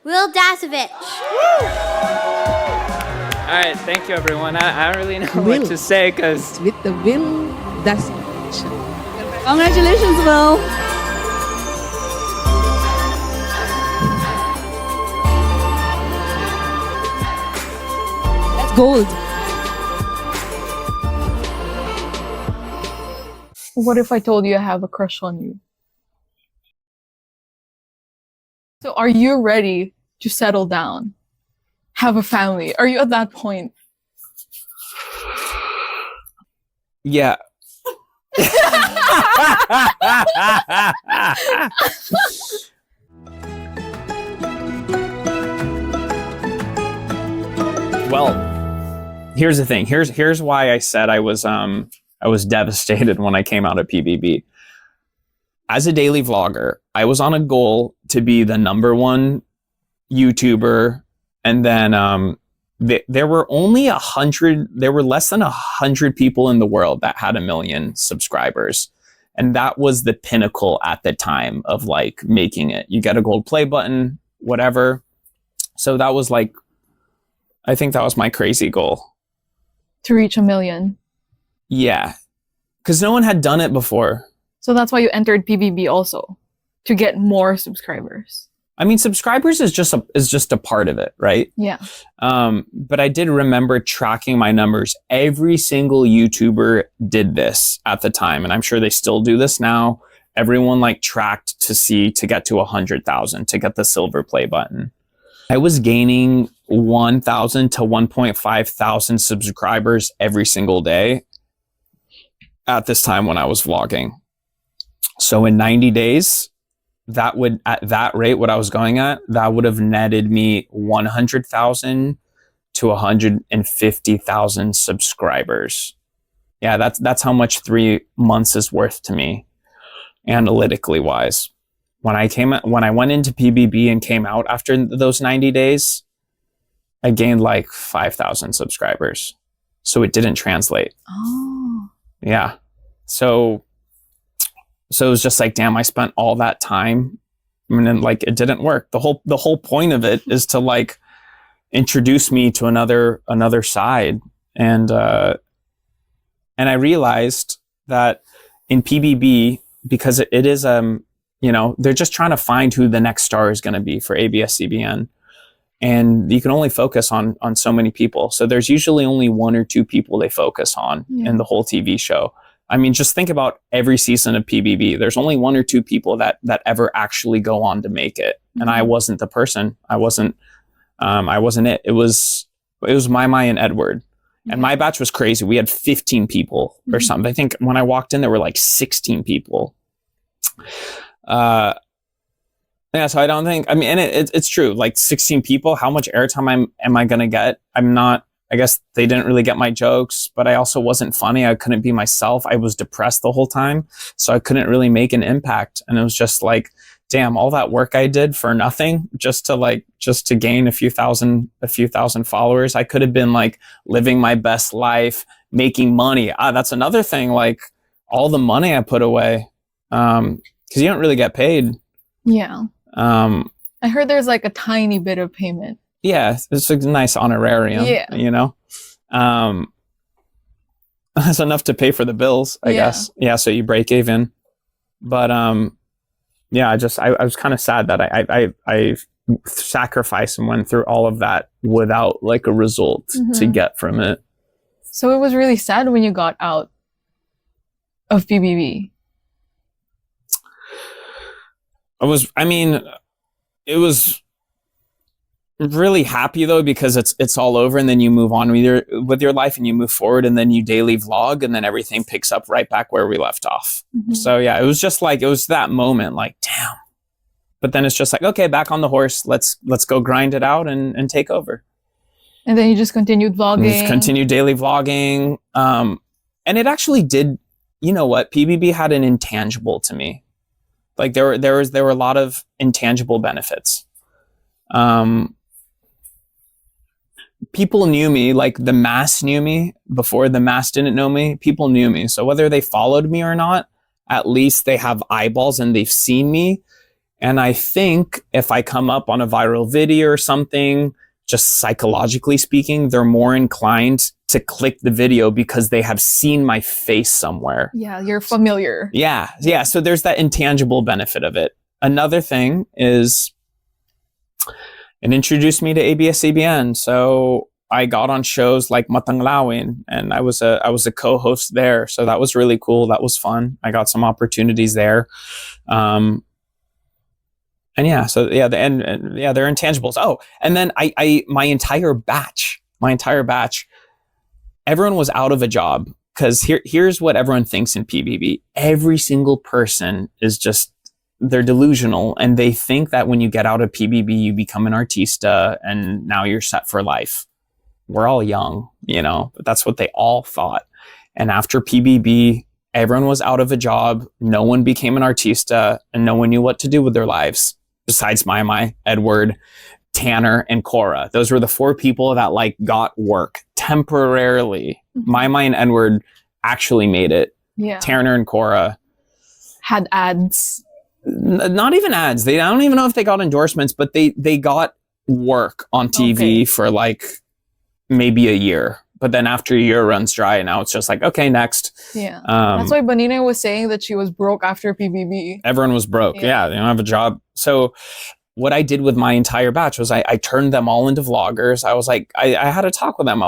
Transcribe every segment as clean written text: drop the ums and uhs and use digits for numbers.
Wil Dasovich. All right, thank you, everyone. I don't really know Wil. what to say because With the Wil Dasovich. Congratulations, Wil. That's gold. What if I told you I have a crush on you? So are you ready to settle down? Have a family? Are you at that point? yeah. Well, here's the thing. Here's why I said I was devastated when I came out of PBB. As a daily vlogger, I was on a goal to be the #1 YouTuber, and then there were only 100. There were less than 100 people in the world that had 1 million subscribers, and that was the pinnacle at the time of like making it. You get a gold play button, whatever. So that was like, I think that was my crazy goal. To reach 1 million. Yeah, because no one had done it before. So that's why you entered PBB also, to get more subscribers. I mean, subscribers is just a part of it, right? Yeah. But I did remember tracking my numbers. Every single YouTuber did this at the time, and I'm sure they still do this now. Everyone like tracked to get to 100,000 to get the silver play button. I was gaining 1,000 to 1,500 subscribers every single day at this time when I was vlogging. So in 90 days, that would, at that rate, what I was going at, that would have netted me 100,000 to 150,000 subscribers. Yeah, that's how much 3 months is worth to me, analytically wise. When I went into PBB and came out after those 90 days, I gained like 5,000 subscribers. So it didn't translate. Oh. Yeah. So it was just like, damn, I spent all that time and then like it didn't work. The whole point of it is to like introduce me to another side. And I realized that in PBB, because it is they're just trying to find who the next star is going to be for ABS-CBN. And you can only focus on so many people. So there's usually only 1 or 2 people they focus on in the whole TV show. I mean, just think about every season of PBB. There's only 1 or 2 people that ever actually go on to make it. And I wasn't the person. I wasn't it. It was Mai and Edward. And my batch was crazy. We had 15 people or something. I think when I walked in, there were like 16 people. Yeah, so I don't think, I mean, and it's true, like 16 people, how much airtime am I going to get? I guess they didn't really get my jokes, but I also wasn't funny. I couldn't be myself. I was depressed the whole time. So I couldn't really make an impact. And it was just like, damn, all that work I did for nothing, just to gain a few thousand followers. I could have been like living my best life, making money. That's another thing, like all the money I put away, because you don't really get paid. Yeah. I heard there's like a tiny bit of payment. Yeah, it's a nice honorarium. Yeah. That's enough to pay for the bills, I guess. Yeah, so you break even. But yeah, I was kind of sad that I sacrificed and went through all of that without like a result to get from it. So it was really sad when you got out of PBB. It was really happy though, because it's all over and then you move on with your life and you move forward and then you daily vlog and then everything picks up right back where we left off. So yeah, it was just like, it was that moment like, damn. But then it's just like, okay, back on the horse. Let's go grind it out and take over. And then you just continued vlogging. Just continued daily vlogging. And it actually did, you know what? PBB had an intangible to me. Like there were a lot of intangible benefits. People knew me, like the mass knew me before the mass didn't know me. People knew me. So whether they followed me or not, at least they have eyeballs and they've seen me. And I think if I come up on a viral video or something, just psychologically speaking, they're more inclined to click the video because they have seen my face somewhere. Yeah, you're familiar. Yeah. So there's that intangible benefit of it. Another thing is it introduced me to ABS-CBN. So I got on shows like Matanglawin, and I was a co-host there. So that was really cool. That was fun. I got some opportunities there. And yeah, so yeah, they're intangibles. Oh, and then my entire batch, everyone was out of a job, because here's what everyone thinks in PBB. Every single person is they're delusional, and they think that when you get out of PBB, you become an artista and now you're set for life. We're all young, but that's what they all thought. And after PBB, everyone was out of a job. No one became an artista, and no one knew what to do with their lives. Besides Mai, Edward, Tanner, and Cora. Those were the 4 people that got work temporarily. Mm-hmm. Mai and Edward actually made it. Yeah. Tanner and Cora had ads. Not even ads. I don't even know if they got endorsements, but they got work on TV for maybe a year. But then after a year runs dry, and now it's just okay, next. Yeah. That's why Bonina was saying that she was broke after PBB. Everyone was broke. Yeah, they don't have a job. So what I did with my entire batch was I turned them all into vloggers. I was I had a talk with them.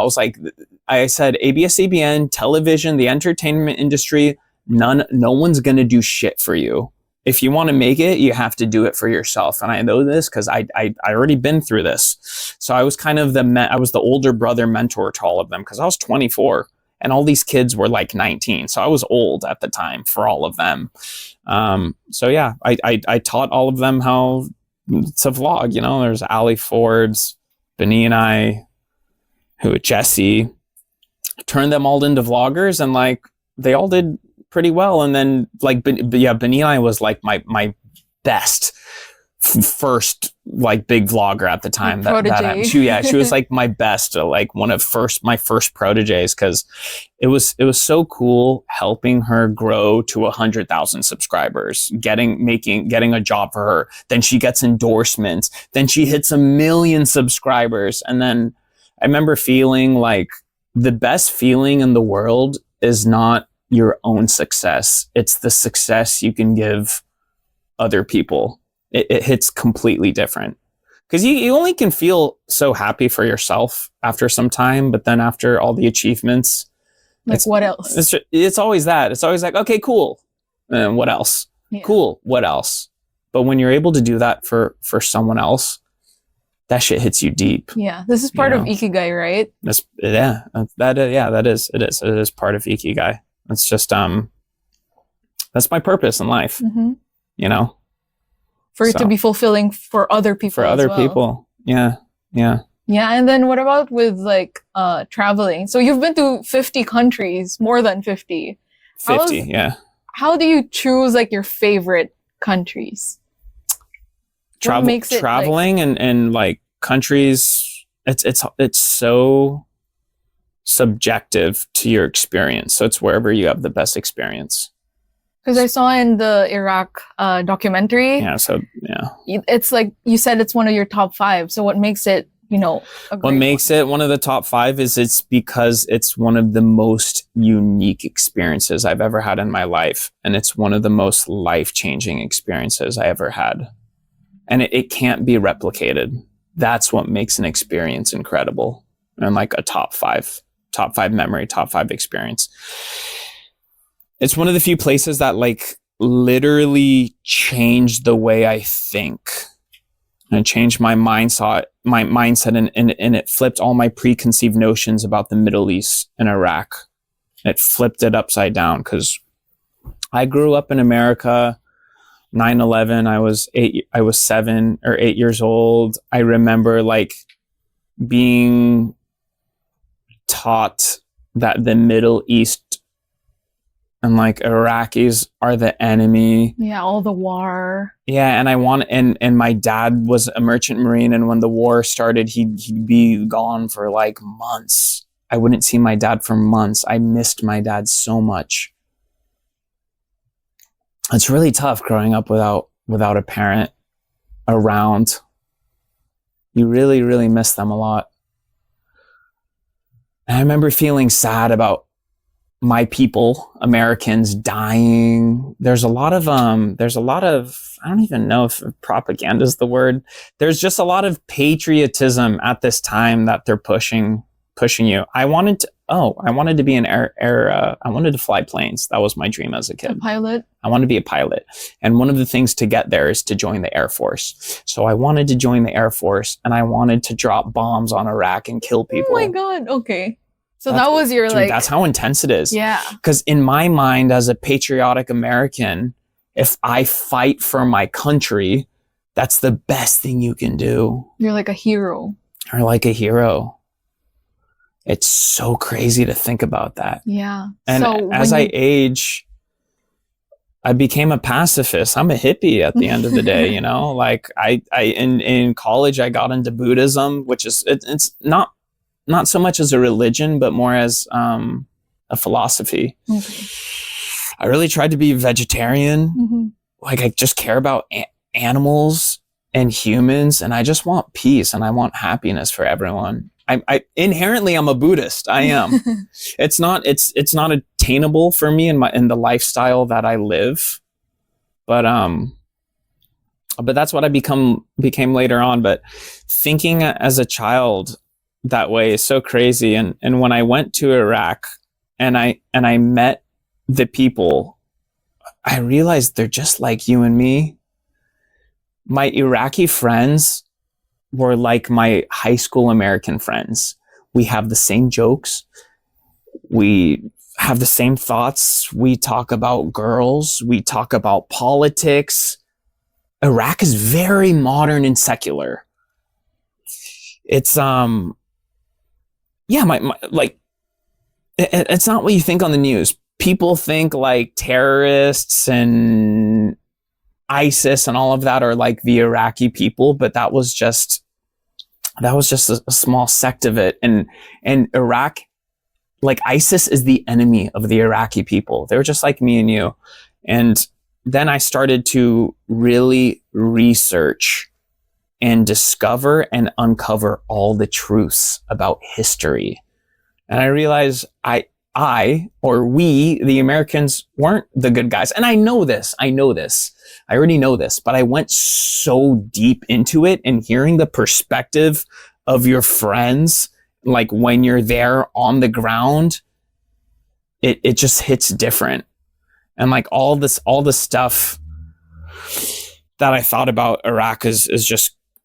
I said, ABS-CBN, television, the entertainment industry, no one's going to do shit for you. If you want to make it, you have to do it for yourself. And I know this because I already been through this. So I was kind of I was the older brother mentor to all of them, because I was 24 and all these kids were 19. So I was old at the time for all of them. So yeah, I taught all of them how to vlog. There's Ali Fords, Benny and I, Jesse, turned them all into vloggers, and they all did pretty well. And then Benina was my best first big vlogger at the time. She was my best, one of my first proteges, because it was so cool helping her grow to 100,000 subscribers, getting a job for her. Then she gets endorsements. Then she hits 1 million subscribers. And then I remember feeling the best feeling in the world is not your own success. It's the success you can give other people. It hits completely different, because you only can feel so happy for yourself after some time, but then after all the achievements, what else? It's always that. It's always okay, cool. And what else? Yeah. Cool. What else? But when you're able to do that for someone else, that shit hits you deep. Yeah. This is part of Ikigai, right? That is. It is part of Ikigai. It's just, that's my purpose in life, For it to be fulfilling for other people. For other people. Yeah. Yeah. And then what about with traveling? So you've been to 50 countries, more than 50. 50, yeah. How do you choose your favorite countries? Traveling and countries, it's so subjective to your experience. So it's wherever you have the best experience. Because I saw in the Iraq documentary. Yeah. So yeah. It's you said it's one of your top 5. So what makes it, what makes it one of the top 5 is it's because it's one of the most unique experiences I've ever had in my life. And it's one of the most life-changing experiences I ever had. And it can't be replicated. That's what makes an experience incredible. And a top 5 memory, top 5 experience. It's one of the few places that literally changed the way I think. And it changed my mindset, and it flipped all my preconceived notions about the Middle East and Iraq. It flipped it upside down, because I grew up in America. 9/11, I was 7 or 8 years old. I remember being taught that the Middle East and Iraqis are the enemy. Yeah, all the war. Yeah, and my dad was a merchant marine, and when the war started, he'd be gone for months. I wouldn't see my dad for months. I missed my dad so much. It's really tough growing up without a parent, around. You really, really miss them a lot. And I remember feeling sad about my people, Americans, dying. There's a lot of, I don't even know if propaganda is the word. There's just a lot of patriotism at this time that they're pushing you. I wanted to be an I wanted to fly planes. That was my dream as a kid. A pilot? I wanted to be a pilot. And one of the things to get there is to join the Air Force. So I wanted to join the Air Force, and I wanted to drop bombs on Iraq and kill people. Oh my God. Okay. So that was your dude, that's how intense it is. Yeah. Because in my mind, as a patriotic American, if I fight for my country, that's the best thing you can do. You're like a hero. You're like a hero. It's so crazy to think about that. Yeah. And so as I age, I became a pacifist. I'm a hippie at the end of the day, you know? Like in college, I got into Buddhism, which is, it's not so much as a religion, but more as a philosophy. Okay. I really tried to be vegetarian. Mm-hmm. Like I just care about animals and humans, and I just want peace and I want happiness for everyone. I inherently I'm a Buddhist. I am. It's not attainable for me in the lifestyle that I live, but that's what I became later on. But thinking as a child that way is so crazy. And when I went to Iraq and I met the people, I realized they're just like you and me. My Iraqi friends were like my high school American friends. We have the same jokes. We have the same thoughts. We talk about girls. We talk about politics. Iraq is very modern and secular. It's, it's not what you think on the news. People think like terrorists and ISIS and all of that are like the Iraqi people, but that was just a small sect of it. And Iraq, like ISIS is the enemy of the Iraqi people. They were just like me and you. And then I started to really research and discover and uncover all the truths about history. And I realized we, the Americans, weren't the good guys. And I know this. I already know this, but I went so deep into it, and hearing the perspective of your friends, like when you're there on the ground, it just hits different. And like all the stuff that I thought about Iraq is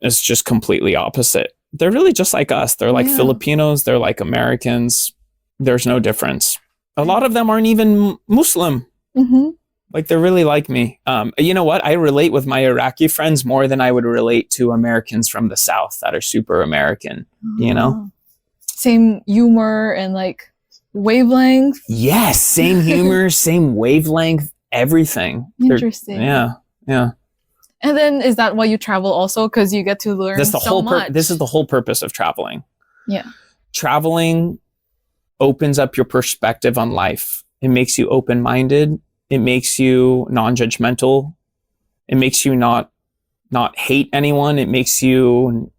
just completely opposite. They're really just like us. They're like Filipinos. They're like Americans. There's no difference. A lot of them aren't even Muslim. Mm-hmm. Like they're really like me. You know what? I relate with my Iraqi friends more than I would relate to Americans from the South that are super American, you know? Same humor and like wavelength. Yes. Same humor, same wavelength, everything. Interesting. Yeah. And then is that why you travel also? Because you get to learn This is the whole purpose of traveling. Yeah. Traveling opens up your perspective on life. It makes you open-minded. It makes you non-judgmental. It makes you not hate anyone. It makes you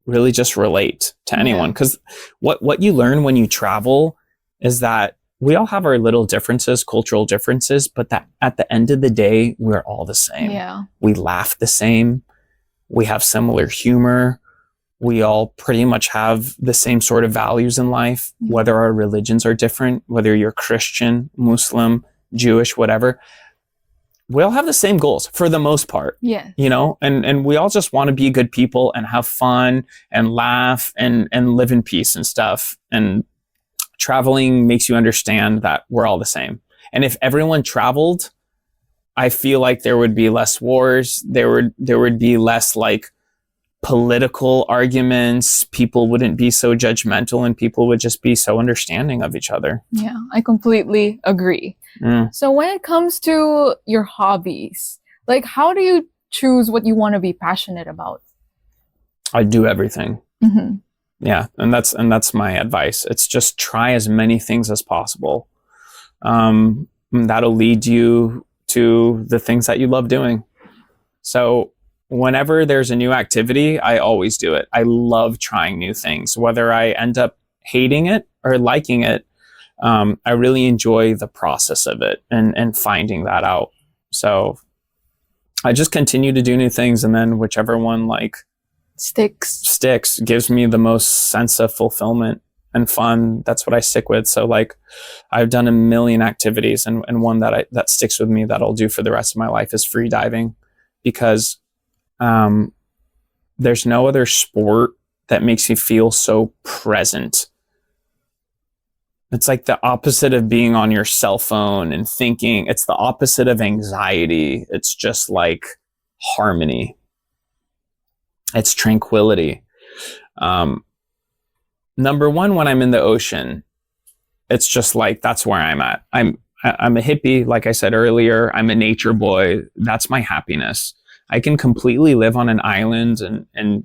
really just relate to anyone. Because what you learn when you travel is that we all have our little differences, cultural differences, but that at the end of the day, we're all the same. Yeah. We laugh the same. We have similar humor. We all pretty much have the same sort of values in life, whether our religions are different, whether you're Christian, Muslim, Jewish, whatever. We all have the same goals for the most part. Yeah. You know, and we all just want to be good people and have fun and laugh and live in peace and stuff. And traveling makes you understand that we're all the same. And if everyone traveled, I feel like there would be less wars. There would be less like political arguments. People wouldn't be so judgmental, and people would just be so understanding of each other. Yeah, I completely agree. So when it comes to your hobbies, like how do you choose what you want to be passionate about? I do everything. Mm-hmm. Yeah, and that's my advice. It's just try as many things as possible. That'll lead you to the things that you love doing. So whenever there's a new activity, I always do it. I love trying new things, whether I end up hating it or liking it. I really enjoy the process of it and finding that out. So I just continue to do new things, and then whichever one like sticks gives me the most sense of fulfillment and fun. That's what I stick with. So like I've done a million activities, and one that sticks with me that I'll do for the rest of my life is free diving, because there's no other sport that makes you feel so present. It's like the opposite of being on your cell phone and thinking. It's the opposite of anxiety. It's just like harmony. It's tranquility. Number one, when I'm in the ocean, it's just like, that's where I'm at. I'm a hippie. Like I said earlier, I'm a nature boy. That's my happiness. I can completely live on an island and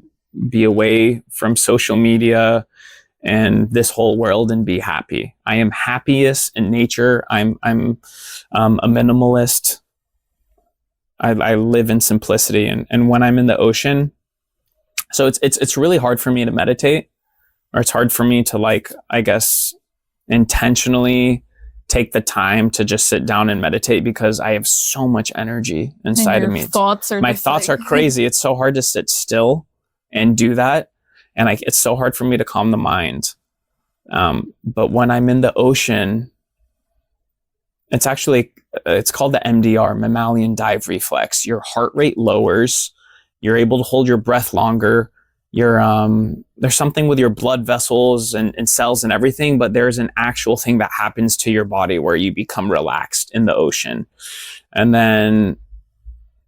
be away from social media and this whole world and be happy. I am happiest in nature. I'm a minimalist. I live in simplicity, and when I'm in the ocean, so it's really hard for me to meditate, or it's hard for me to, like, I guess, intentionally take the time to just sit down and meditate, because I have so much energy inside of me. My thoughts are crazy. It's so hard to sit still and do that. And it's so hard for me to calm the mind. But when I'm in the ocean, it's called the MDR, mammalian dive reflex. Your heart rate lowers. You're able to hold your breath longer. There's something with your blood vessels and cells and everything, but there's an actual thing that happens to your body where you become relaxed in the ocean. And then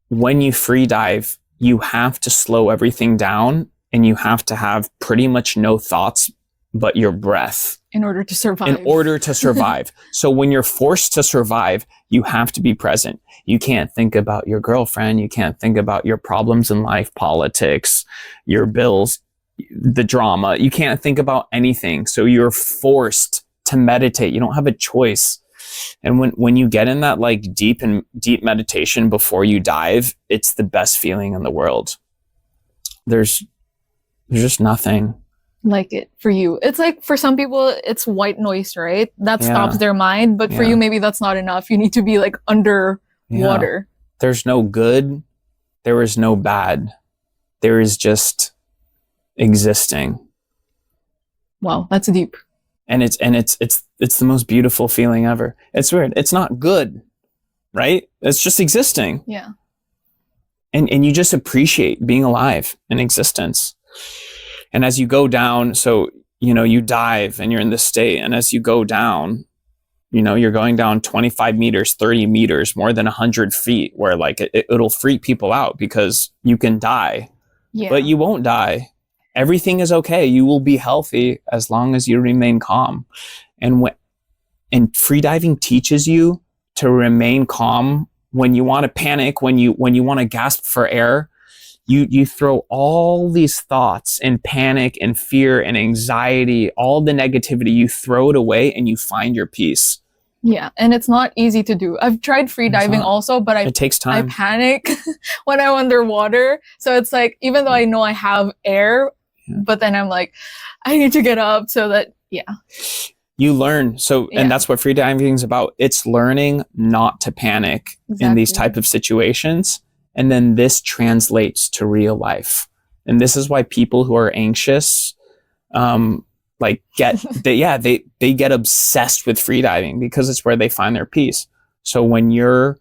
when you free dive, you have to slow everything down, and you have to have pretty much no thoughts but your breath. In order to survive. So when you're forced to survive, you have to be present. You can't think about your girlfriend. You can't think about your problems in life, politics, your bills, the drama. You can't think about anything. So you're forced to meditate. You don't have a choice. And when you get in that like deep meditation before you dive, it's the best feeling in the world. There's just nothing like it for you. It's like, for some people, it's white noise, right? That stops their mind. But for you, maybe that's not enough. You need to be like underwater. Yeah. There's no good. There is no bad. There is just existing. Wow, that's deep. And it's the most beautiful feeling ever. It's weird. It's not good, right? It's just existing. Yeah. And you just appreciate being alive in existence. And as you go down, so, you dive and you're in this state. And as you go down, you're going down 25 meters, 30 meters, more than 100 feet, where like it'll freak people out because you can die, but you won't die. Everything is okay. You will be healthy as long as you remain calm. And free diving teaches you to remain calm when you want to panic, when you want to gasp for air. You throw all these thoughts and panic and fear and anxiety, all the negativity, you throw it away and you find your peace. Yeah, and it's not easy to do. I've tried free diving also, but it takes time. I panic when I'm underwater. So it's like, even though I know I have air, but then I'm like, I need to get up so that, you learn. So, and that's what free diving is about. It's learning not to panic in these type of situations. And then this translates to real life. And this is why people who are anxious, they get obsessed with free diving, because it's where they find their peace. So when you're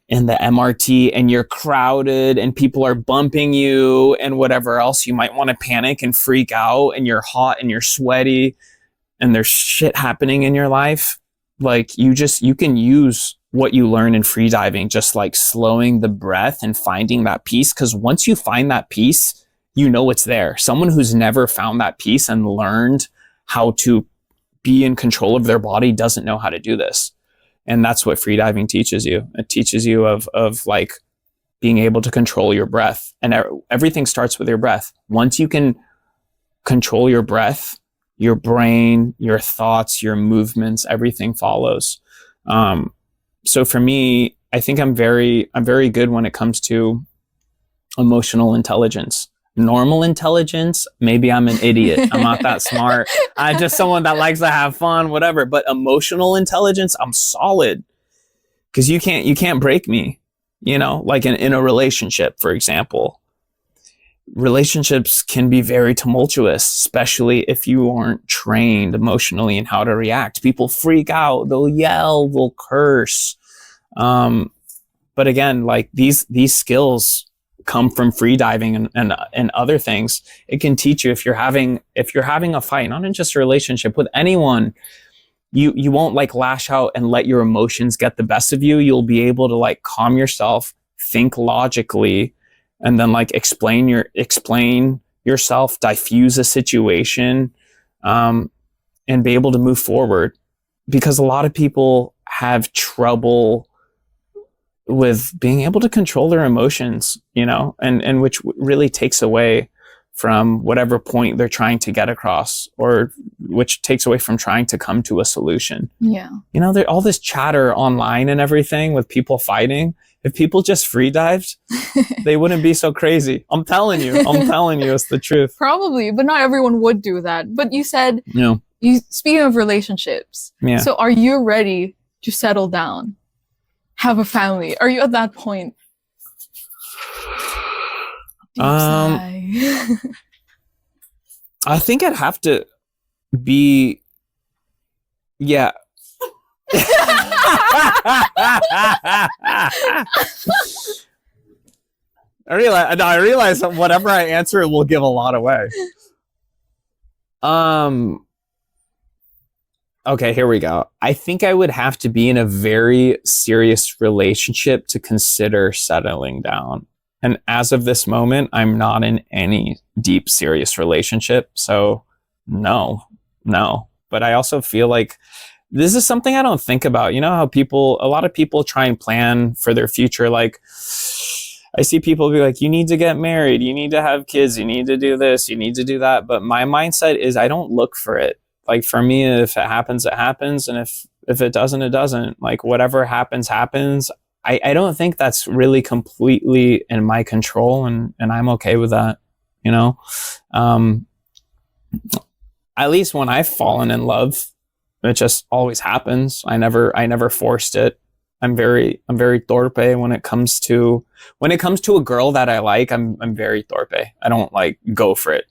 in the MRT and you're crowded and people are bumping you and whatever else, you might want to panic and freak out, and you're hot and you're sweaty and there's shit happening in your life. Like you can use what you learn in free diving, just like slowing the breath and finding that peace. Because once you find that peace, it's there. Someone who's never found that peace and learned how to be in control of their body doesn't know how to do this. And that's what free diving teaches you. It teaches you of like being able to control your breath. And everything starts with your breath. Once you can control your breath, your brain, your thoughts, your movements, everything follows. So for me, I think I'm very good when it comes to Emotional intelligence. Normal intelligence, maybe I'm an idiot. I'm not that smart. I'm just someone that likes to have fun, whatever. But emotional intelligence, I'm solid. Because you can't break me, you know, like in a relationship, for example. Relationships can be very tumultuous, especially if you aren't trained emotionally in how to react. People freak out, they'll yell, they'll curse. But again, like these skills come from free diving and other things. It can teach you if you're having a fight, not in just a relationship, with anyone, you won't like lash out and let your emotions get the best of you. You'll be able to like calm yourself, think logically, and then like explain yourself, diffuse a situation, and be able to move forward. Because a lot of people have trouble with being able to control their emotions, you know, and which really takes away from whatever point they're trying to get across, or which takes away from trying to come to a solution. Yeah. You know, all this chatter online and everything with people fighting. If people just free dived, they wouldn't be so crazy. I'm telling you, it's the truth. Probably, but not everyone would do that. But you said, Yeah. Speaking of relationships, Yeah. so are you ready to settle down, have a family? Are you at that point? Deep sigh. I think I'd have to be, yeah. I realize that whatever I answer, it will give a lot away. Okay, here we go. I think I would have to be in a very serious relationship to consider settling down. And as of this moment, I'm not in any deep, serious relationship. So no. But I also feel like this is something I don't think about. You know how a lot of people try and plan for their future. Like I see people be like, you need to get married, you need to have kids, you need to do this, you need to do that. But my mindset is I don't look for it. Like for me, if it happens, it happens. And if it doesn't, it doesn't. Like whatever happens, happens. I don't think that's really completely in my control, and I'm okay with that, you know? At least when I've fallen in love, it just always happens. I never forced it. I'm very torpe when it comes to a girl that I like. I'm very torpe. I don't like go for it.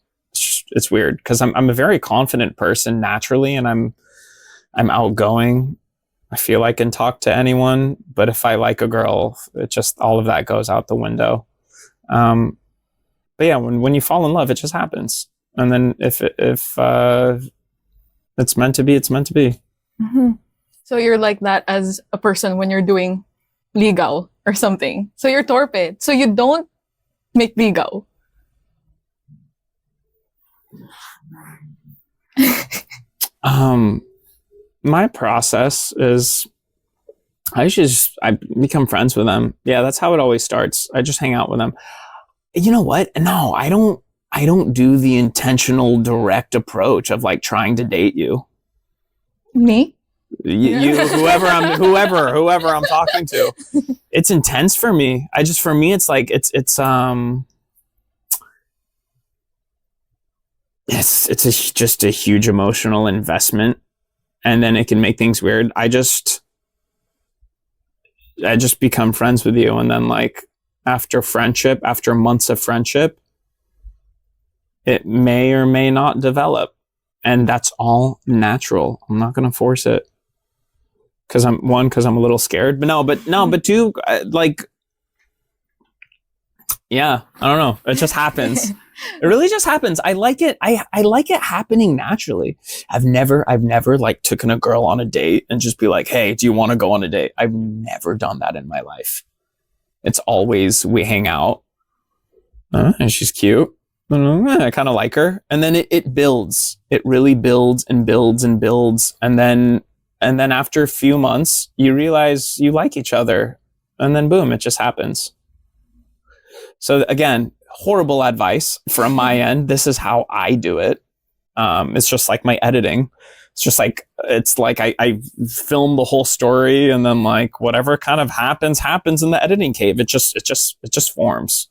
It's weird because I'm a very confident person naturally, and I'm outgoing. I feel I can talk to anyone, but if I like a girl, it just, all of that goes out the window. But yeah, when you fall in love, it just happens. And then if it's meant to be, it's meant to be. Mm-hmm. So you're like that as a person when you're doing ligaw or something. So you're torpe. So you don't make ligaw. My process is I become friends with them. Yeah, that's how it always starts. I just hang out with them. You know what? No, I don't do the intentional direct approach of like trying to date you. Me? You whoever I'm talking to. It's intense for me. For me it's like it's just a huge emotional investment, and then it can make things weird. I just become friends with you, and then like after months of friendship, it may or may not develop, and that's all natural. I'm not going to force it because I'm a little scared, but two, like, yeah, I don't know. It just happens. It really just happens. I like it. I like it happening naturally. I've never like taken a girl on a date and just be like, hey, do you want to go on a date? I've never done that in my life. It's always we hang out and she's cute. I kind of like her. And then it builds. It really builds and builds and builds. And then after a few months, you realize you like each other. And then boom, it just happens. So again, horrible advice from my end. This is how I do it. It's just like my editing. It's like I film the whole story, and then like whatever kind of happens in the editing cave. It just forms.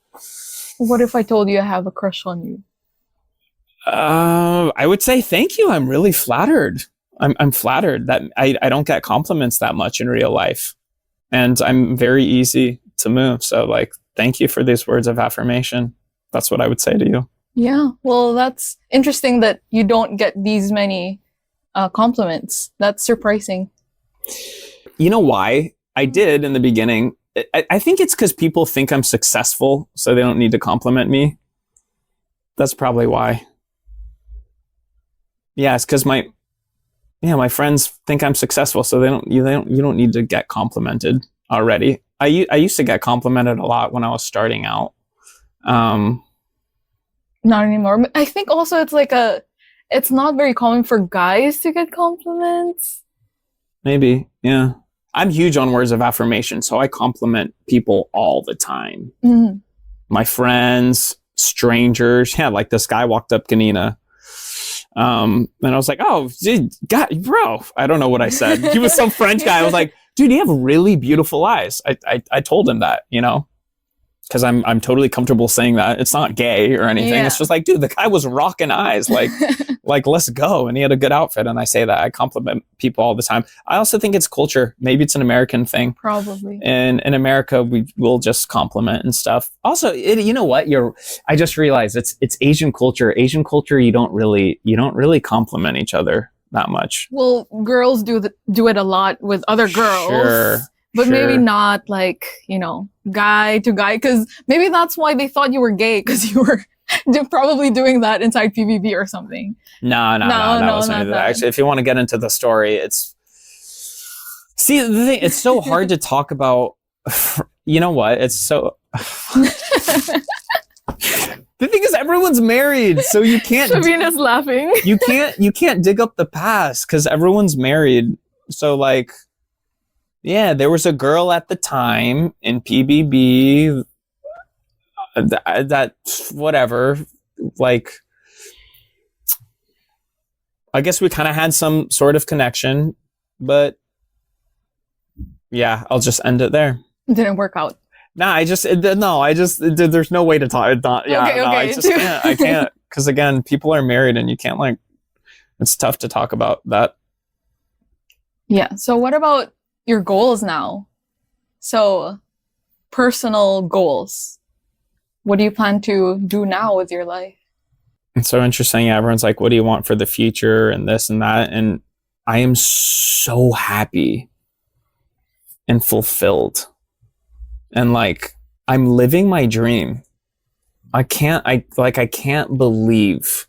What if I told you I have a crush on you? I would say thank you. I'm really flattered. I'm flattered that I don't get compliments that much in real life. And I'm very easy to move. So like, thank you for these words of affirmation. That's what I would say to you. Yeah. Well, that's interesting that you don't get these many compliments. That's surprising. You know why? I did in the beginning. I think it's because people think I'm successful, so they don't need to compliment me. That's probably why. Yeah, it's because my friends think I'm successful, so you don't need to get complimented already. I used to get complimented a lot when I was starting out. Not anymore. I think also it's not very common for guys to get compliments. Maybe, yeah. I'm huge on words of affirmation, so I compliment people all the time. Mm-hmm. My friends, strangers. Yeah, like this guy walked up to Nina. And I was like, oh, dude, God, bro. I don't know what I said. He was some French guy. I was like, dude, you have really beautiful eyes. I told him that, because I'm totally comfortable saying that. It's not gay or anything. Yeah. It's just like, dude, the guy was rocking eyes. Like, let's go. And he had a good outfit. And I say that I compliment people all the time. I also think it's culture. Maybe it's an American thing. Probably. And in America, we will just compliment and stuff. Also, you know what? I just realized it's Asian culture. Asian culture, you don't really compliment each other that much. Well, girls do it a lot with other girls. Sure. But Sure. maybe not like, guy to guy, because maybe that's why they thought you were gay, because you were probably doing that inside PBB or something. No, that wasn't not that. that. Actually, if you want to get into the story, see, the thing, it's so hard to talk about. You know what? It's so. The thing is, everyone's married, so you can't. Shavina's laughing. You can't dig up the past because everyone's married. So like. Yeah, there was a girl at the time in PBB that whatever, like, I guess we kind of had some sort of connection, but yeah, I'll just end it there. It didn't work out. There's no way to talk. Yeah, Okay. I just can't. I can't, because again, people are married and you can't it's tough to talk about that. Yeah. So what about your goals now? So, personal goals. What do you plan to do now with your life? It's so interesting. Everyone's like, what do you want for the future and this and that? And I am so happy and fulfilled. And like, I'm living my dream. I can't believe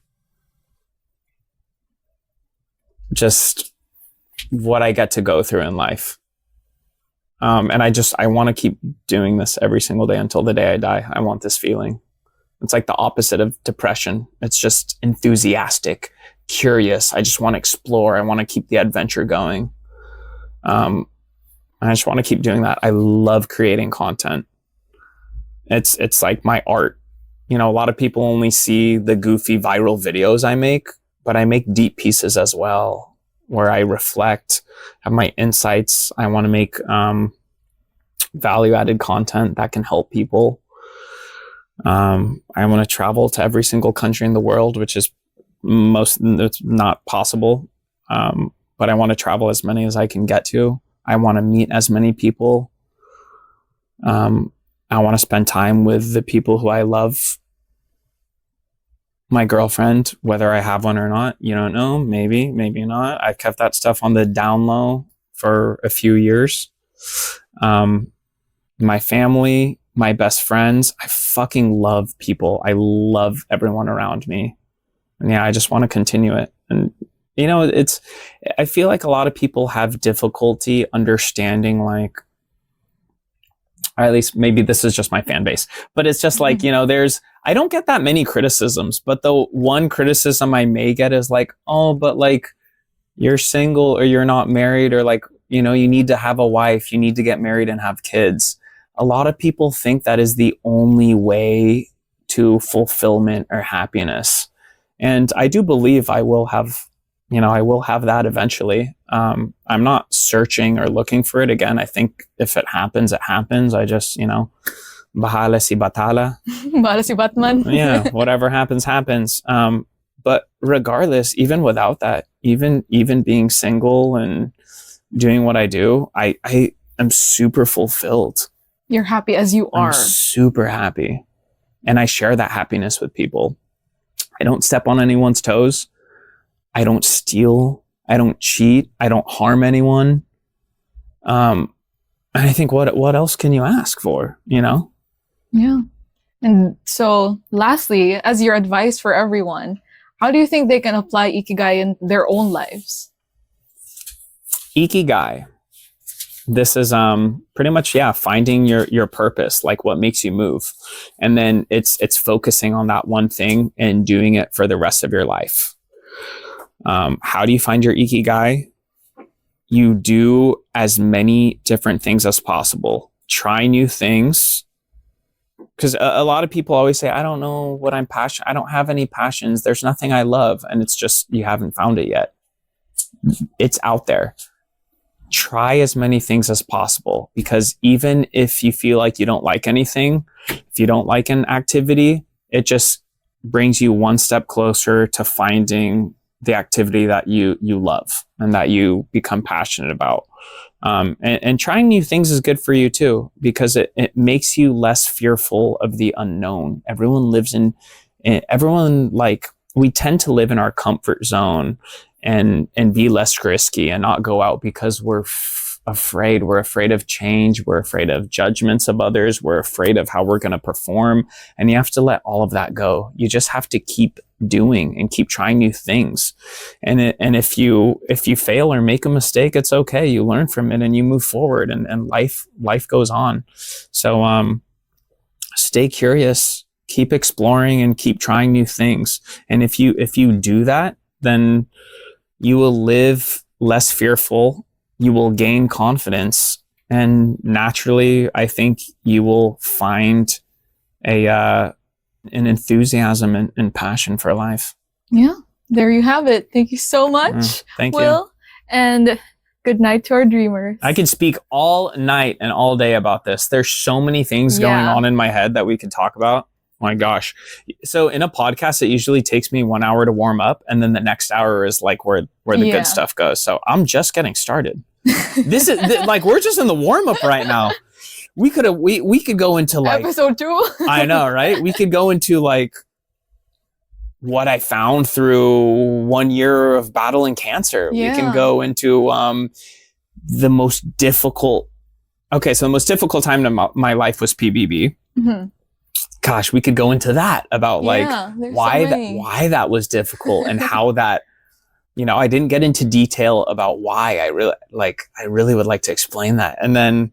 just what I get to go through in life. And I want to keep doing this every single day until the day I die. I want this feeling. It's like the opposite of depression. It's just enthusiastic, curious. I just want to explore. I want to keep the adventure going. And I just want to keep doing that. I love creating content. It's like my art. A lot of people only see the goofy viral videos I make, but I make deep pieces as well, where I reflect, have my insights. I want to make value-added content that can help people. I want to travel to every single country in the world, which is it's not possible. But I want to travel as many as I can get to. I want to meet as many people. I want to spend time with the people who I love. My girlfriend, whether I have one or not, you don't know. Maybe not. I've kept that stuff on the down low for a few years. My family, my best friends. I fucking love people. I love everyone around me. And yeah, I just want to continue it. And I feel like a lot of people have difficulty understanding, like, or at least maybe this is just my fan base, but it's just like, I don't get that many criticisms, but the one criticism I may get is like, oh, but like, you're single or you're not married, or like, you need to have a wife, you need to get married and have kids. A lot of people think that is the only way to fulfillment or happiness. And I do believe I will have that eventually. I'm not searching or looking for it again. I think if it happens, it happens. I just, bahala si batala. Para si Batman. Yeah, whatever happens, happens. But regardless, even without that, even being single and doing what I do, I am super fulfilled. You're happy as you are. I'm super happy. And I share that happiness with people. I don't step on anyone's toes. I don't steal. I don't cheat. I don't harm anyone. And I think what else can you ask for, you know? Yeah. And so lastly, as your advice for everyone, how do you think they can apply Ikigai in their own lives? Ikigai. This is pretty much, yeah, finding your purpose, like what makes you move. And then it's focusing on that one thing and doing it for the rest of your life. How do you find your Ikigai? You do as many different things as possible. Try new things. Because a lot of people always say, I don't know what I'm passionate. I don't have any passions. There's nothing I love. And it's just, you haven't found it yet. It's out there. Try as many things as possible, because even if you feel like you don't like anything, if you don't like an activity, it just brings you one step closer to finding the activity that you love and that you become passionate about. And trying new things is good for you too, because it makes you less fearful of the unknown. Everyone we tend to live in our comfort zone and be less risky and not go out because we're afraid. We're afraid of change. We're afraid of judgments of others. We're afraid of how we're going to perform. And you have to let all of that go. You just have to keep doing and keep trying new things. And if you fail or make a mistake, it's okay. You learn from it and you move forward, and life goes on. So stay curious, keep exploring, and keep trying new things. And if you do that, then you will live less fearful. You will gain confidence, and naturally, I think you will find an enthusiasm and passion for life. Yeah, there you have it. Thank you so much, Thank Wil, you. and good night to our dreamers. I could speak all night and all day about this. There's so many things going on in my head that we could talk about. My gosh. So in a podcast, it usually takes me 1 hour to warm up, and then the next hour is like where the good stuff goes. So I'm just getting started. This is like, we're just in the warm up right now. We could go into like episode 2. I know, right? We could go into like what I found through 1 year of battling cancer. Yeah. We can go into the most difficult. Okay, so the most difficult time in my life was PBB. Mm-hmm. Gosh, we could go into that about like why that was difficult and how that, I didn't get into detail about why. I really would like to explain that. And then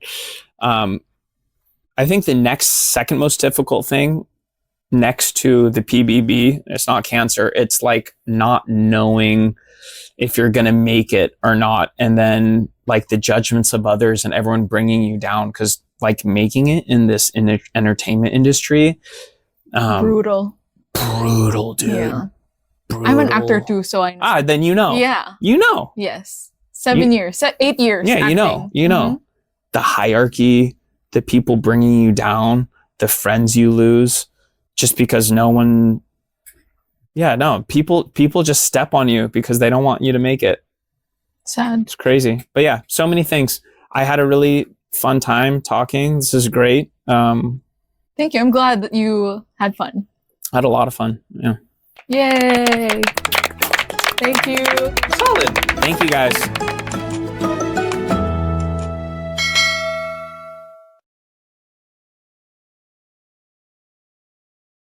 I think the second most difficult thing next to the PBB, it's not cancer, it's like not knowing if you're going to make it or not. And then like the judgments of others and everyone bringing you down, because like making it in this entertainment industry, brutal, dude. Yeah. Brutal. I'm an actor too, so I know. Then you know. Yeah. You know. Yes. 8 years. Yeah, acting. you know. Mm-hmm. The hierarchy, the people bringing you down, the friends you lose, just because people just step on you because they don't want you to make it. Sad. It's crazy. But yeah, so many things. I had a really fun time talking. This is great. Thank you. I'm glad that you had fun. I had a lot of fun. Yeah. Yay. Thank you. Solid. Thank you guys.